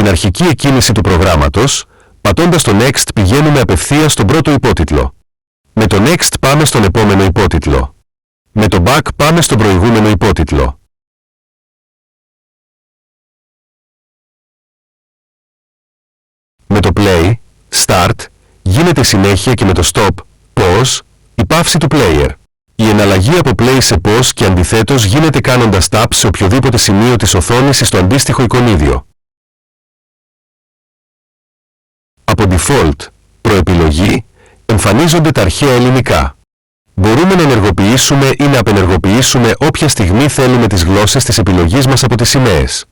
την αρχική εκκίνηση του προγράμματος, πατώντας το Next πηγαίνουμε απευθείας στον πρώτο υπότιτλο. Με το Next πάμε στον επόμενο υπότιτλο. Με το Back πάμε στον προηγούμενο υπότιτλο. Με το Play, Start, γίνεται συνέχεια και με το Stop, Pause, η παύση του player. Η εναλλαγή από Play σε Pause και αντιθέτως γίνεται κάνοντας Tap σε οποιοδήποτε σημείο της οθόνης ή στο αντίστοιχο εικονίδιο. Από Default, προεπιλογή, εμφανίζονται τα αρχαία ελληνικά. Μπορούμε να ενεργοποιήσουμε ή να απενεργοποιήσουμε όποια στιγμή θέλουμε τις γλώσσες της επιλογής μας από τις σημαίες.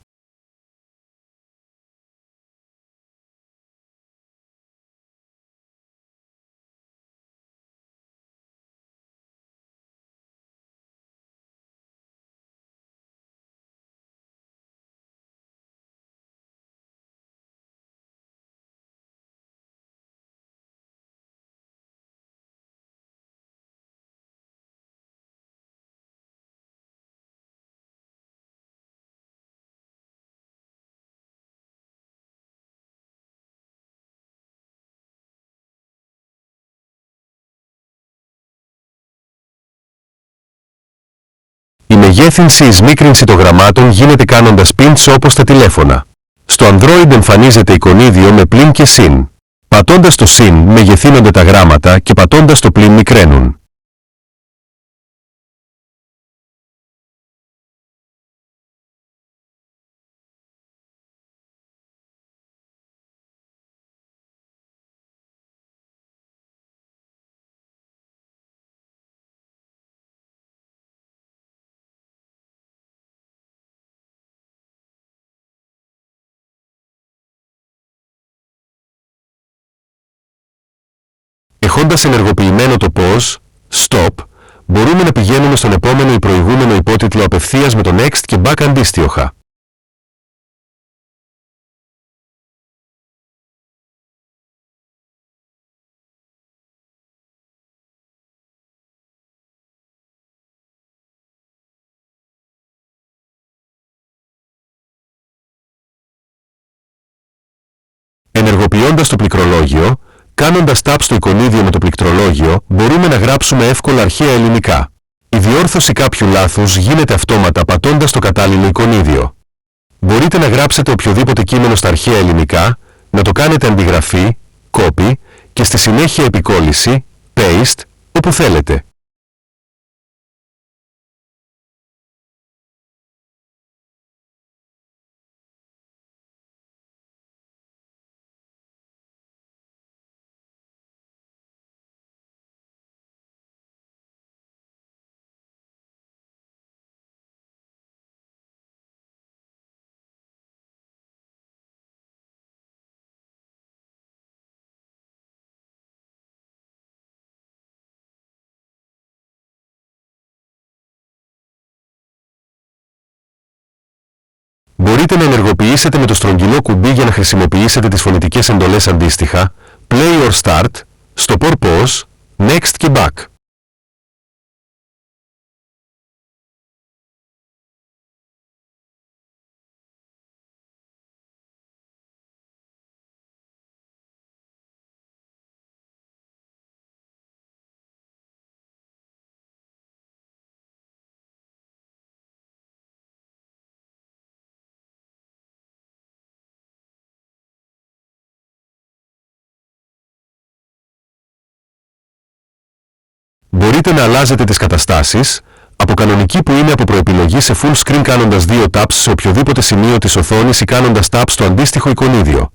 Η μεγέθυνση ή σμίκρινση των γραμμάτων γίνεται κάνοντας pinch όπως τα τηλέφωνα. Στο Android εμφανίζεται εικονίδιο με πλην και συν. Πατώντας το συν μεγεθύνονται τα γράμματα και πατώντας το πλην μικραίνουν. Έχοντας ενεργοποιημένο το Pause, Stop, μπορούμε να πηγαίνουμε στον επόμενο ή προηγούμενο υπότιτλο απευθείας με το Next και Back αντίστοιχα. Ενεργοποιώντας το πληκτρολόγιο, κάνοντας tap στο εικονίδιο με το πληκτρολόγιο, μπορούμε να γράψουμε εύκολα αρχαία ελληνικά. Η διόρθωση κάποιου λάθους γίνεται αυτόματα πατώντας το κατάλληλο εικονίδιο. Μπορείτε να γράψετε οποιοδήποτε κείμενο στα αρχαία ελληνικά, να το κάνετε αντιγραφή, copy, και στη συνέχεια επικόλληση, paste, όπου θέλετε. Μπορείτε να ενεργοποιήσετε με το στρογγυλό κουμπί για να χρησιμοποιήσετε τις φωνητικές εντολές αντίστοιχα, Play or Start, Stop or Pause, Next και Back. Μπορείτε να αλλάζετε τις καταστάσεις, από κανονική που είναι από προεπιλογή σε full screen κάνοντας 2 taps σε οποιοδήποτε σημείο της οθόνης ή κάνοντας tap στο αντίστοιχο εικονίδιο.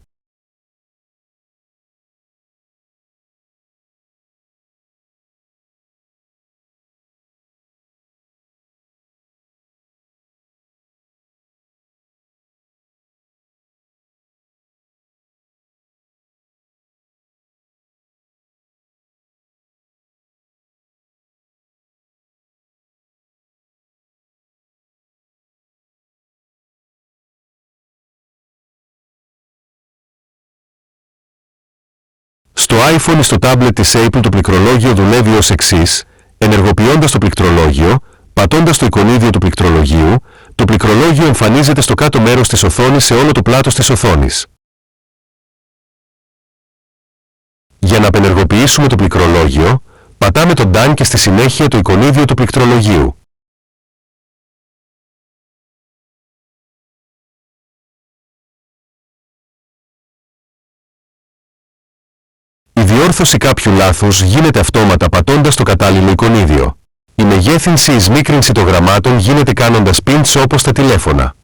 Στο iPhone ή στο tablet της Apple το πληκτρολόγιο δουλεύει ως εξής, ενεργοποιώντας το πληκτρολόγιο, πατώντας το εικονίδιο του πληκτρολογίου, Το πληκτρολόγιο εμφανίζεται στο κάτω μέρος της οθόνης σε όλο το πλάτος της οθόνης. Για να απενεργοποιήσουμε το πληκτρολόγιο, πατάμε το Done και στη συνέχεια το εικονίδιο του πληκτρολογίου. Η διόρθωση κάποιου λάθους γίνεται αυτόματα πατώντας το κατάλληλο εικονίδιο. Η μεγέθυνση ή σμίκρινση των γραμμάτων γίνεται κάνοντας pinch όπως στα τηλέφωνα.